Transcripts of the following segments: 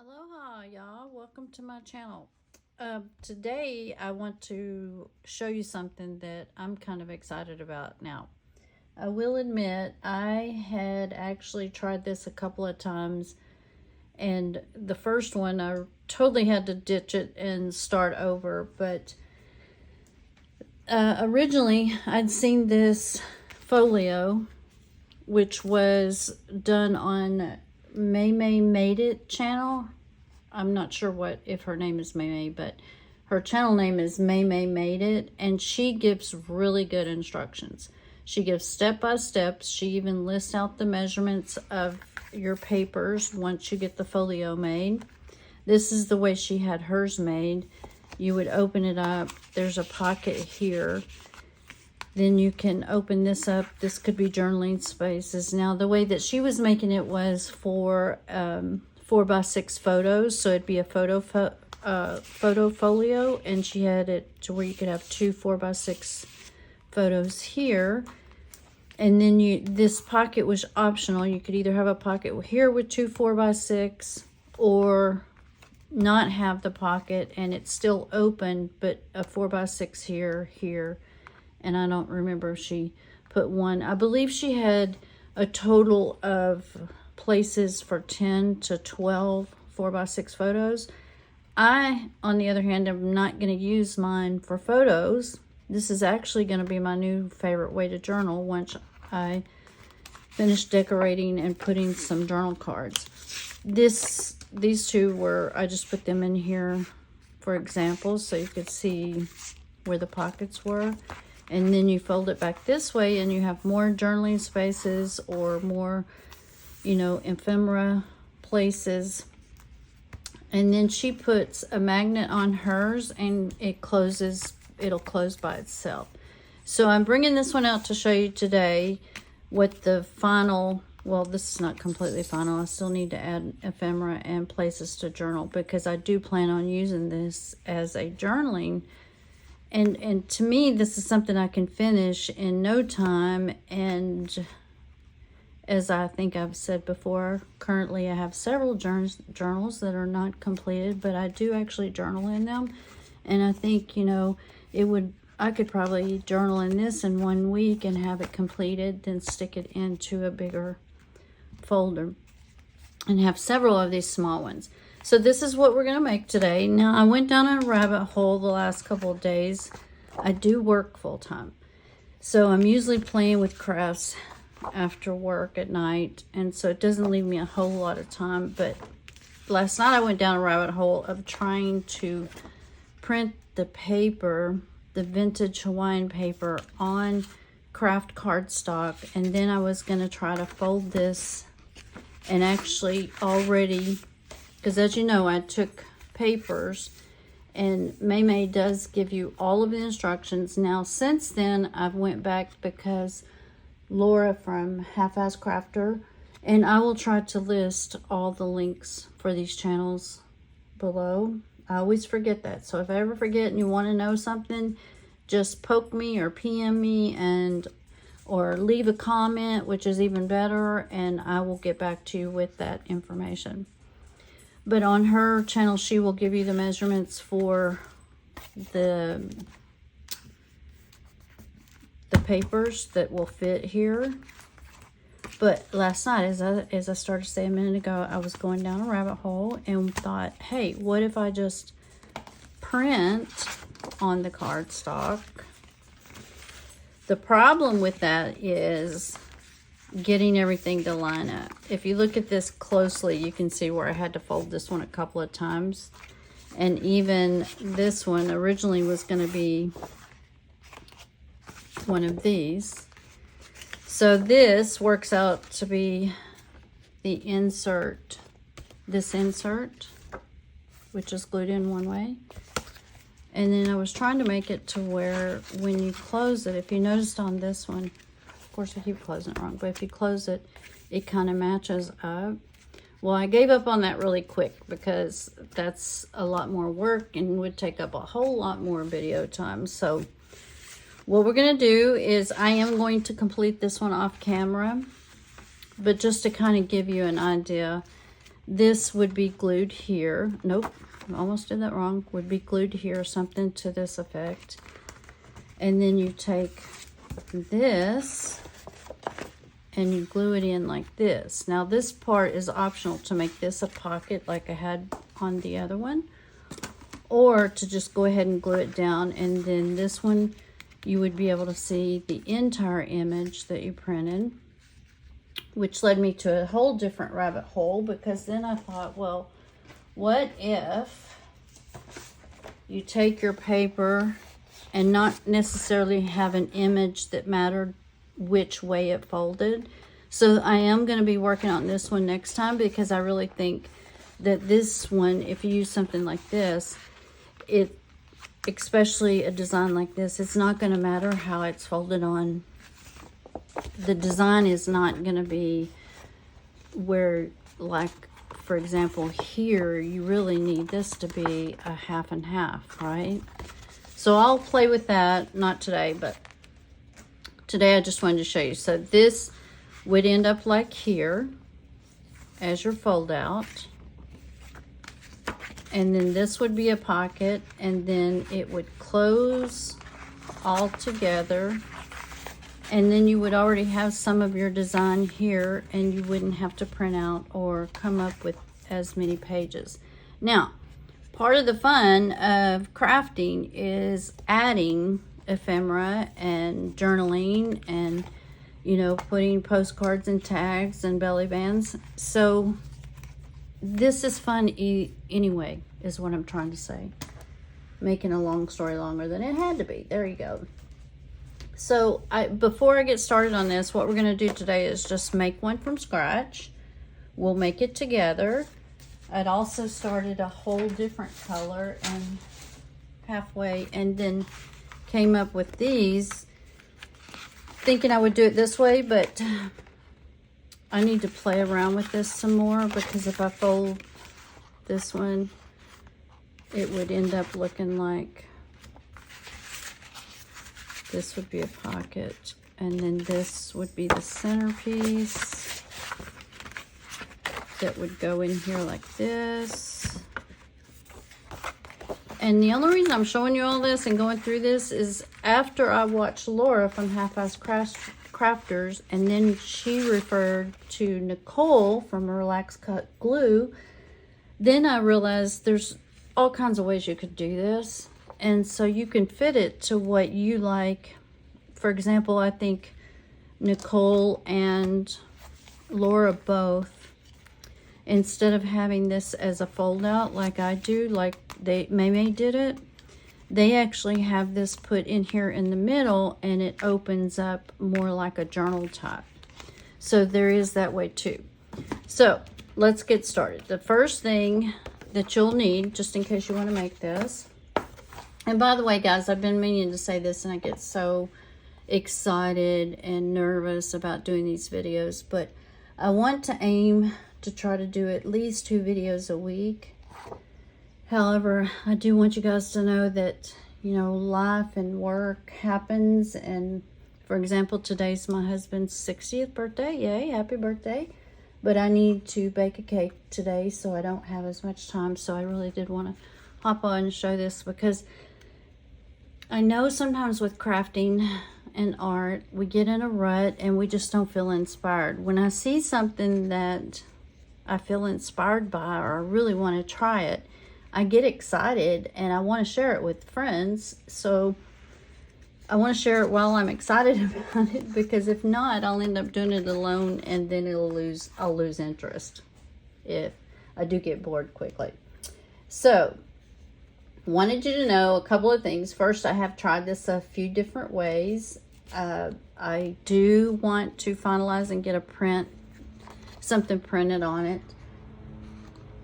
Aloha, y'all. Welcome to my channel. Today I want to show you something that I'm kind of excited about now. I will admit I had actually tried this a couple of times, and the first one I totally had to ditch it and start over, but originally I'd seen this Folio, which was done on May Made It channel. I'm not sure if her name is May, but her channel name is May Made It, and she gives really good instructions. She gives step-by-step. She even lists out the measurements of your papers once you get the folio made. This is the way she had hers made. You would open it up. There's a pocket here. Then you can open this up. This could be journaling spaces. Now, the way that she was making it was for 4x6 photos. So it'd be a photo folio, and she had it to where you could have two 4x6 photos here. And then this pocket was optional. You could either have a pocket here with two 4x6 or not have the pocket and it's still open, but a 4x6 here. And I don't remember if she put one. I believe she had a total of places for 10 to 12 4x6 photos. I, on the other hand, am not going to use mine for photos. This is actually going to be my new favorite way to journal once I finish decorating and putting some journal cards. These two were, I just put them in here for examples so you could see where the pockets were. And then you fold it back this way and you have more journaling spaces or more, ephemera places. And then she puts a magnet on hers and it'll close by itself. So I'm bringing this one out to show you today what the final, well, this is not completely final. I still need to add ephemera and places to journal because I do plan on using this as a journaling. And to me, this is something I can finish in no time. And as I think I've said before, currently I have several journals that are not completed, but I do actually journal in them. And I think, I could probably journal in this in 1 week and have it completed, then stick it into a bigger folder and have several of these small ones. So this is what we're going to make today. Now, I went down a rabbit hole the last couple of days. I do work full time. So I'm usually playing with crafts after work at night. And so it doesn't leave me a whole lot of time. But last night I went down a rabbit hole of trying to print the paper, the vintage Hawaiian paper, on craft cardstock. And then I was going to try to fold this and actually already... because as you know, I took papers, and May does give you all of the instructions. Now, since then, I've went back because Laura from Half-Ass Crafter, and I will try to list all the links for these channels below. I always forget that. So if I ever forget and you want to know something, just poke me or PM me or leave a comment, which is even better, and I will get back to you with that information. But on her channel, she will give you the measurements for the papers that will fit here. But last night, as I started to say a minute ago, I was going down a rabbit hole and thought, hey, what if I just print on the cardstock? The problem with that is getting everything to line up. If you look at this closely, you can see where I had to fold this one a couple of times. And even this one originally was going to be one of these. So this works out to be the insert, this insert, which is glued in one way. And then I was trying to make it to where when you close it, if you noticed on this one, of course I keep closing it wrong, but if you close it, it kind of matches up. Well, I gave up on that really quick because that's a lot more work and would take up a whole lot more video time. So what we're going to do is I am going to complete this one off camera, but just to kind of give you an idea This would be glued here. Nope, I almost did that wrong. Would be glued here, something to this effect. And then you take this and you glue it in like this. Now this part is optional to make this a pocket like I had on the other one, or to just go ahead and glue it down, and then this one you would be able to see the entire image that you printed, which led me to a whole different rabbit hole, because then I thought, well, what if you take your paper and not necessarily have an image that mattered which way it folded? So I am going to be working on this one next time, because I really think that this one, if you use something like this, especially a design like this, it's not going to matter how it's folded on. The design is not going to be where, like, for example, here, you really need this to be a half and half, right? So I'll play with that, not today, but today I just wanted to show you. So this would end up like here as your fold out. And then this would be a pocket, and then it would close all together. And then you would already have some of your design here, and you wouldn't have to print out or come up with as many pages. Now, part of the fun of crafting is adding ephemera and journaling and, you know, putting postcards and tags and belly bands. So this is fun anyway, is what I'm trying to say. Making a long story longer than it had to be. There you go. So before I get started on this, what we're going to do today is just make one from scratch. We'll make it together. I'd also started a whole different color and halfway, and then came up with these, thinking I would do it this way, but I need to play around with this some more, because if I fold this one, it would end up looking like this would be a pocket, and then this would be the centerpiece that would go in here like this. And the only reason I'm showing you all this and going through this is after I watched Laura from Half-Assed Crafters, and then she referred to Nicole from Relax Cut Glue, then I realized there's all kinds of ways you could do this, and so you can fit it to what you like. For example, I think Nicole and Laura both, instead of having this as a fold out like I do, like May did it, they actually have this put in here in the middle, and it opens up more like a journal type. So there is that way too. So let's get started. The first thing that you'll need, just in case you want to make this, and by the way, guys, I've been meaning to say this, and I get so excited and nervous about doing these videos, but I want to aim to try to do at least 2 videos a week. However, I do want you guys to know that, you know, life and work happens, and for example, today's my husband's 60th birthday. Yay, happy birthday. But I need to bake a cake today, so I don't have as much time. So I really did want to hop on and show this, because I know sometimes with crafting and art, we get in a rut and we just don't feel inspired. When I see something that I feel inspired by, or I really want to try it, I get excited and I want to share it with friends. So I want to share it while I'm excited about it, because if not, I'll end up doing it alone, and then I'll lose interest if I do get bored quickly. So wanted you to know a couple of things. First, I have tried this a few different ways. I do want to finalize and get something printed on it.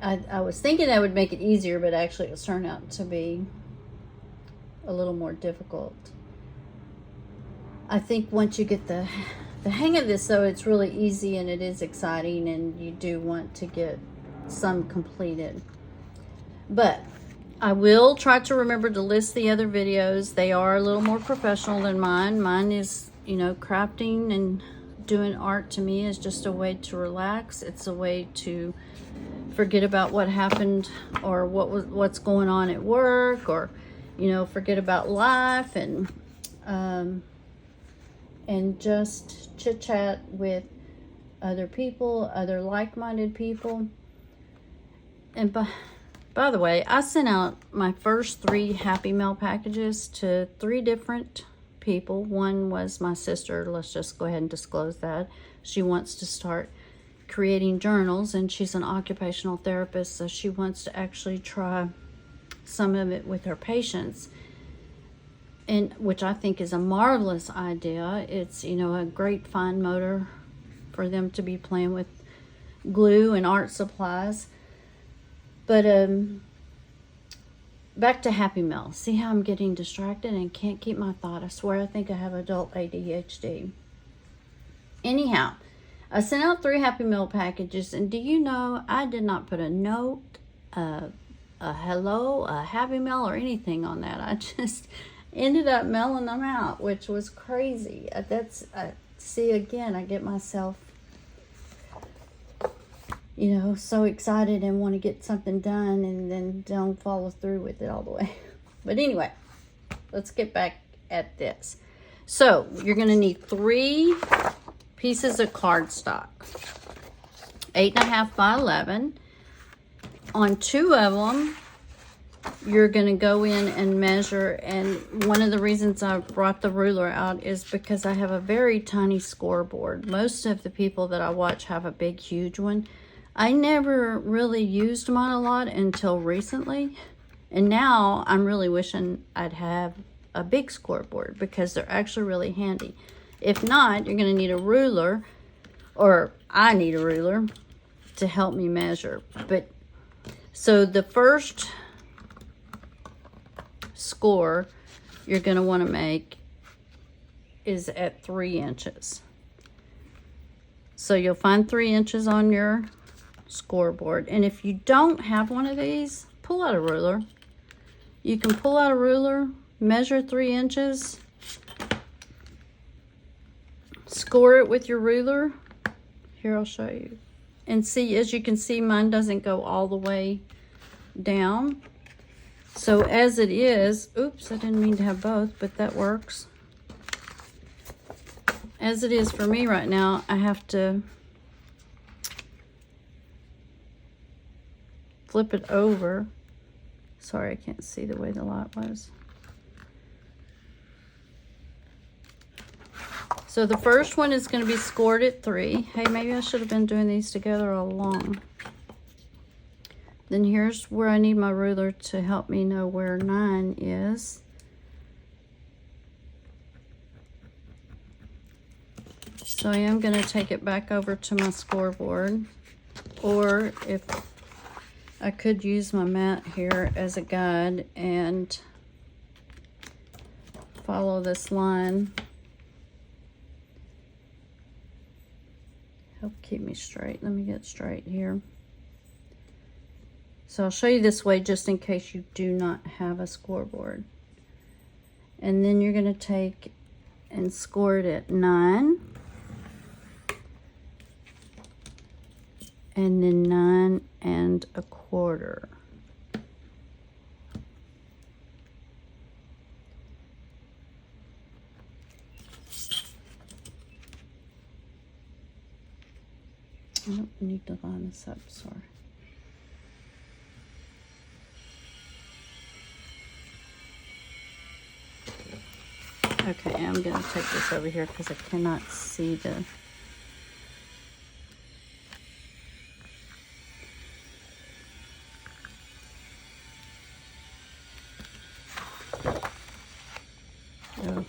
I was thinking that would make it easier, but actually it's turned out to be a little more difficult. I think once you get the hang of this, though, it's really easy and it is exciting, and you do want to get some completed. But I will try to remember to list the other videos. They are a little more professional than mine. Mine is, you know, crafting and doing art to me is just a way to relax. It's a way to forget about what happened or what's going on at work, or, you know, forget about life, and just chit chat with other people, other like-minded people. And by the way, I sent out my first 3 Happy Mail packages to 3 different people. One was my sister. Let's just go ahead and disclose that. She wants to start creating journals, and she's an occupational therapist, so she wants to actually try some of it with her patients, and which I think is a marvelous idea. It's, you know, a great fine motor for them to be playing with glue and art supplies. But back to Happy Mail. See how I'm getting distracted and can't keep my thought. I swear I think I have adult ADHD. Anyhow, I sent out 3 Happy Mail packages, and do you know, I did not put a note, a hello, a Happy Mail, or anything on that. I just ended up mailing them out, which was crazy. See, again, I get myself, you know, so excited and want to get something done, and then don't follow through with it all the way. But anyway, let's get back at this. So you're going to need 3 pieces of cardstock, 8.5 by 11. On 2 of them, you're going to go in and measure, and one of the reasons I brought the ruler out is because I have a very tiny scoreboard. Most of the people that I watch have a big, huge one. I never really used mine a lot until recently, and now I'm really wishing I'd have a big scoreboard because they're actually really handy. If not, you're going to need a ruler, or I need a ruler to help me measure. But so the first score you're going to want to make is at 3 inches. So you'll find 3 inches on your scoreboard. And if you don't have one of these, pull out a ruler. You can pull out a ruler, measure 3 inches, score it with your ruler. Here, I'll show you. And see, as you can see, mine doesn't go all the way down. So as it is, oops, I didn't mean to have both, but that works. As it is for me right now, I have to flip it over. Sorry, I can't see the way the light was. So the first one is going to be scored at 3. Hey, maybe I should have been doing these together all along. Then here's where I need my ruler to help me know where 9 is. So I am going to take it back over to my scoreboard. Or if I could use my mat here as a guide and follow this line. Help keep me straight. Let me get straight here. So I'll show you this way just in case you do not have a scoreboard. And then you're going to take and score it at 9. And then 9 1/4. I don't need to line this up, sorry. Okay, I'm going to take this over here because I cannot see the... Oh.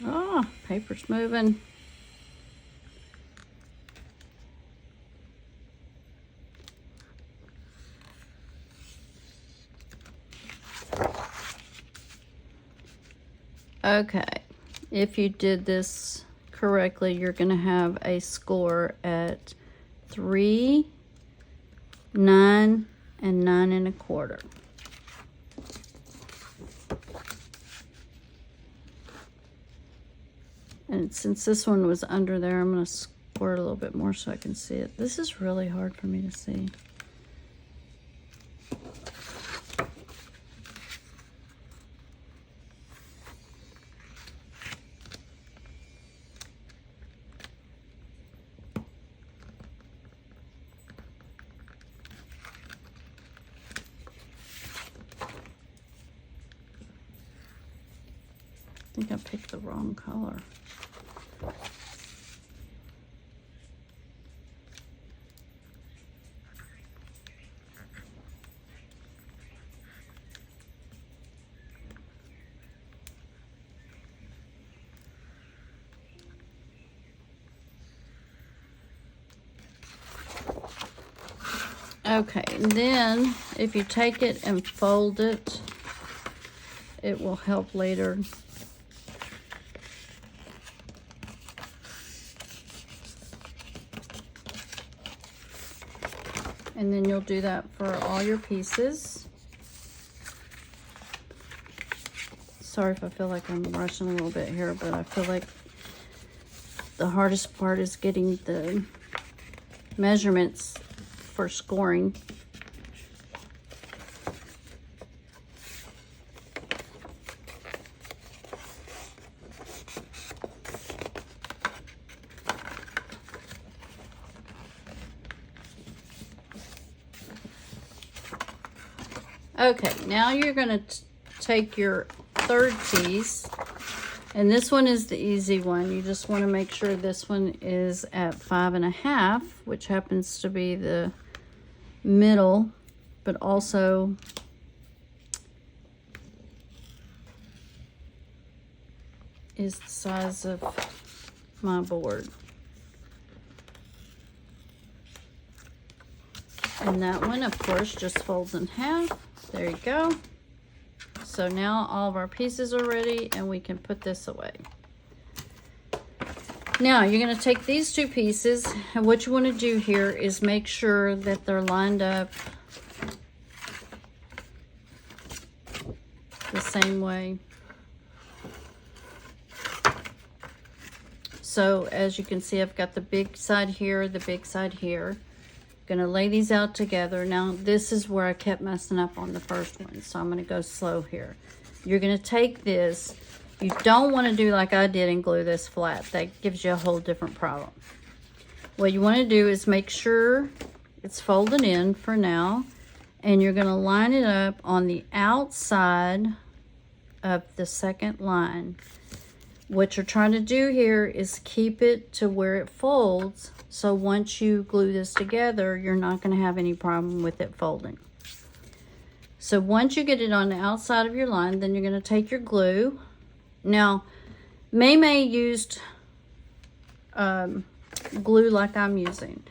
Oh, paper's moving. Okay, if you did this correctly, you're going to have a score at 3, 9, and 9 1/4. And since this one was under there, I'm going to squirt a little bit more so I can see it. This is really hard for me to see. I think I picked the wrong color. Okay, and then if you take it and fold it, it will help later. And then you'll do that for all your pieces. Sorry if I feel like I'm rushing a little bit here, but I feel like the hardest part is getting the measurements for scoring. Okay, now you're going to take your third piece, and this one is the easy one. You just want to make sure this one is at 5.5, which happens to be the middle, but also is the size of my board. And that one, of course, just folds in half. There you go. So now all of our pieces are ready and we can put this away. Now you're going to take these two pieces, and what you want to do here is make sure that they're lined up the same way. So as you can see, I've got the big side here, the big side here. Gonna lay these out together. Now this is where I kept messing up on the first one, so I'm gonna go slow here. You're gonna take this, you don't want to do like I did and glue this flat. That gives you a whole different problem. What you want to do is make sure it's folded in for now, and you're gonna line it up on the outside of the second line. What you're trying to do here is keep it to where it folds, so once you glue this together, you're not going to have any problem with it folding. So once you get it on the outside of your line, then you're going to take your glue. Now, May used glue like I'm using.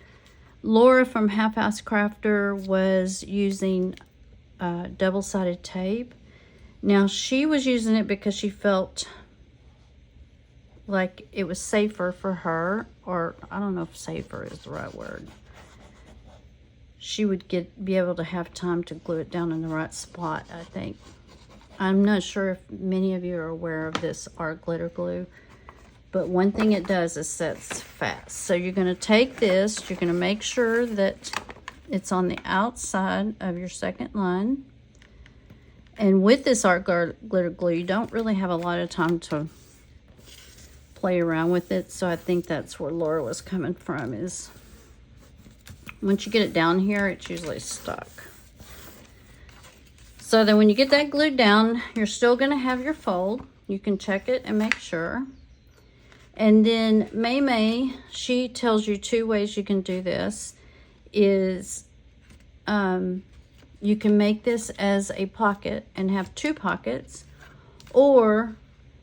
Laura from Half House Crafter was using double-sided tape. Now, she was using it because she felt like it was safer for her, or I don't know if safer is the right word. She would be able to have time to glue it down in the right spot, I think. I'm not sure if many of you are aware of this art glitter glue, but one thing it does is sets fast. So you're going to take this, you're going to make sure that it's on the outside of your second line. And with this art glitter glue, you don't really have a lot of time to play around with it, so I think that's where Laura was coming from, is once you get it down here, it's usually stuck. So then when you get that glued down, you're still going to have your fold. You can check it and make sure. And then May, she tells you two ways you can do this. Is you can make this as a pocket and have two pockets, or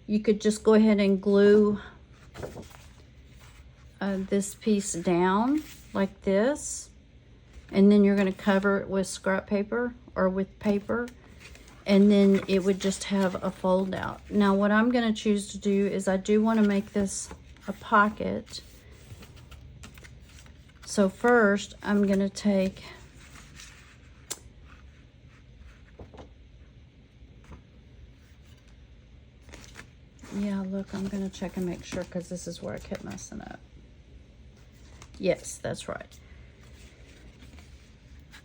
you could just go ahead and glue this piece down like this, and then you're going to cover it with scrap paper or with paper, and then it would just have a fold out. Now what I'm going to choose to do is I do want to make this a pocket. So first I'm going to take Yeah, look, I'm gonna check and make sure because this is where I kept messing up. Yes, that's right.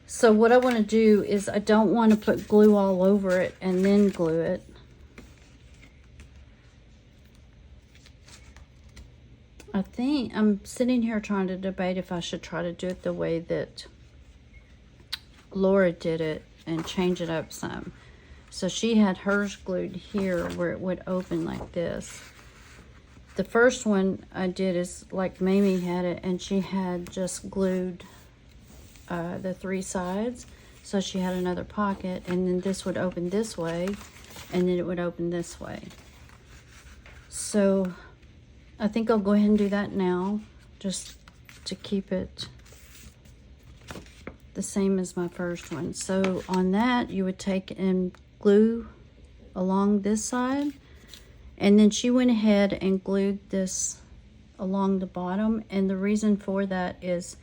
So what I want to do is I don't want to put glue all over it and then glue it. I think I'm sitting here trying to debate if I should try to do it the way that Laura did it and change it up some. So she had hers glued here where it would open like this. The first one I did is like Mamie had it, and she had just glued the 3 sides. So she had another pocket, and then this would open this way, and then it would open this way. So I think I'll go ahead and do that now, just to keep it the same as my first one. So on that, you would take and glue along this side, and then she went ahead and glued this along the bottom. And the reason for that is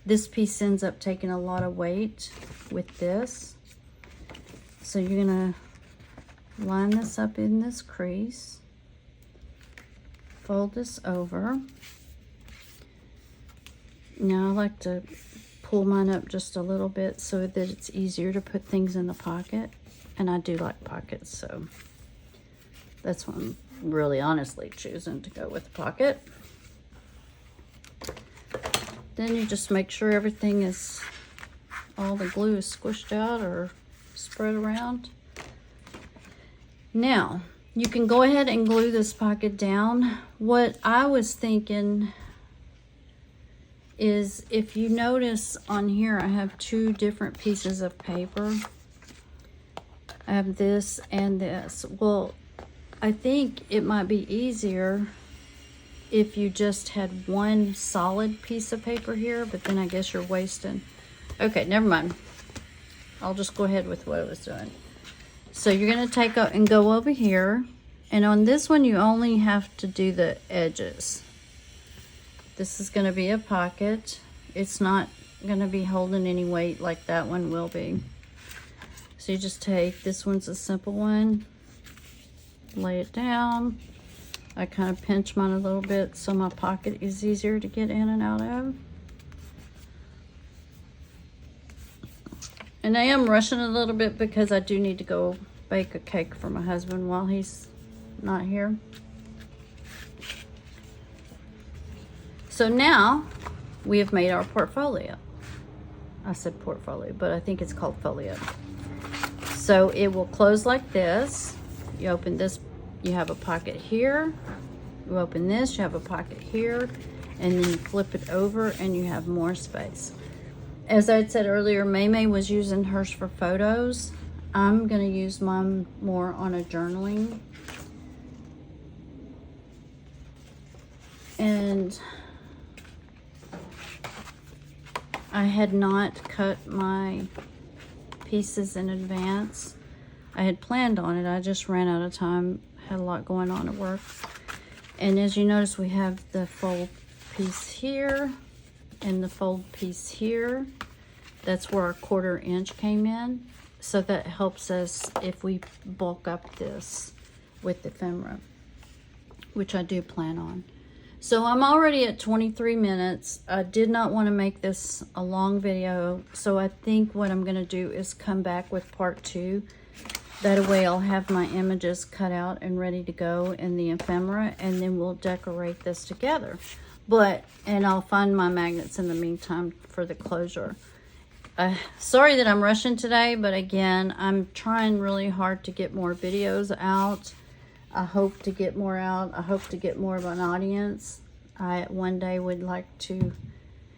this piece ends up taking a lot of weight with this. So you're gonna line this up in this crease, fold this over. Now I like to pull mine up just a little bit so that it's easier to put things in the pocket. And I do like pockets, so that's why I'm really honestly choosing to go with the pocket. Then you just make sure everything is, all the glue is squished out or spread around. Now, you can go ahead and glue this pocket down. What I was thinking is, if you notice on here, I have 2 different pieces of paper. I have this and this. Well, I think it might be easier if you just had one solid piece of paper here, but then I guess you're wasting. Okay, never mind. I'll just go ahead with what I was doing. So you're gonna take up and go over here, and on this one you only have to do the edges. This is gonna be a pocket. It's not gonna be holding any weight like that one will be. So you just take, this one's a simple one, lay it down. I kind of pinch mine a little bit so my pocket is easier to get in and out of. And I am rushing a little bit because I do need to go bake a cake for my husband while he's not here. So now we have made our portfolio. I said portfolio, but I think it's called folio. So it will close like this. You open this, you have a pocket here. You open this, you have a pocket here, and then you flip it over and you have more space. As I had said earlier, Maymay was using hers for photos. I'm gonna use mine more on a journaling. And I had not cut my pieces in advance. I had planned on it, I just ran out of time, had a lot going on at work. And as you notice, we have the fold piece here and the fold piece here. That's where our 1/4 inch came in. So that helps us if we bulk up this with the ephemera, which I do plan on. So I'm already at 23 minutes. I did not want to make this a long video, so I think what I'm going to do is come back with part 2. That way I'll have my images cut out and ready to go in the ephemera, and then we'll decorate this together. And I'll find my magnets in the meantime for the closure. Sorry that I'm rushing today, but again, I'm trying really hard to get more videos out. I hope to get more out. I hope to get more of an audience. I one day would like to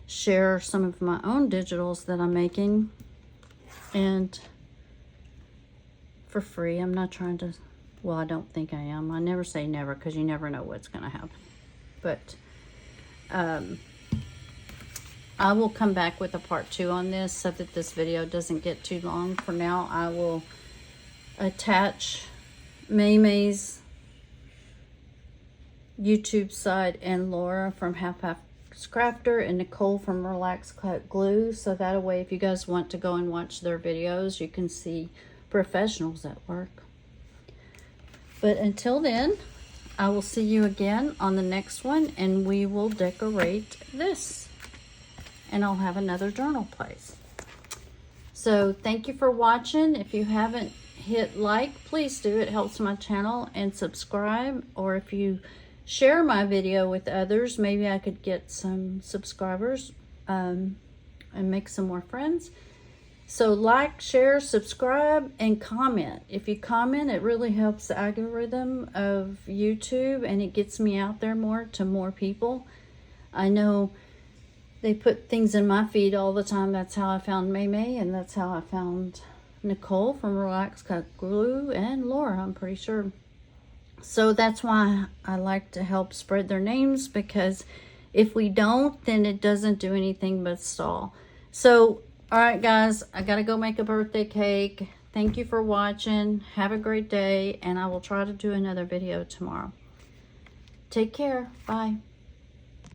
share some of my own digitals that I'm making, and for free. I'm not trying to, well, I don't think I am. I never say never because you never know what's going to happen. But I will come back with a part 2 on this so that this video doesn't get too long. For now, I will attach Maymay's YouTube side and Laura from Half Crafter and Nicole from Relax Cut Glue, so that way if you guys want to go and watch their videos, you can see professionals at work. But until then, I will see you again on the next one, and we will decorate this. And I'll have another journal place. So thank you for watching. If you haven't hit like, please do. It helps my channel. And subscribe. Or if you share my video with others, maybe I could get some subscribers and make some more friends. So like, share, subscribe, and comment. If you comment, it really helps the algorithm of YouTube, and it gets me out there more to more people. I know they put things in my feed all the time. That's how I found May, and that's how I found Nicole from Relax Cut Glue, and Laura, I'm pretty sure. So that's why I like to help spread their names, because if we don't, then it doesn't do anything but stall. So, all right, guys, I got to go make a birthday cake. Thank you for watching. Have a great day, and I will try to do another video tomorrow. Take care. Bye.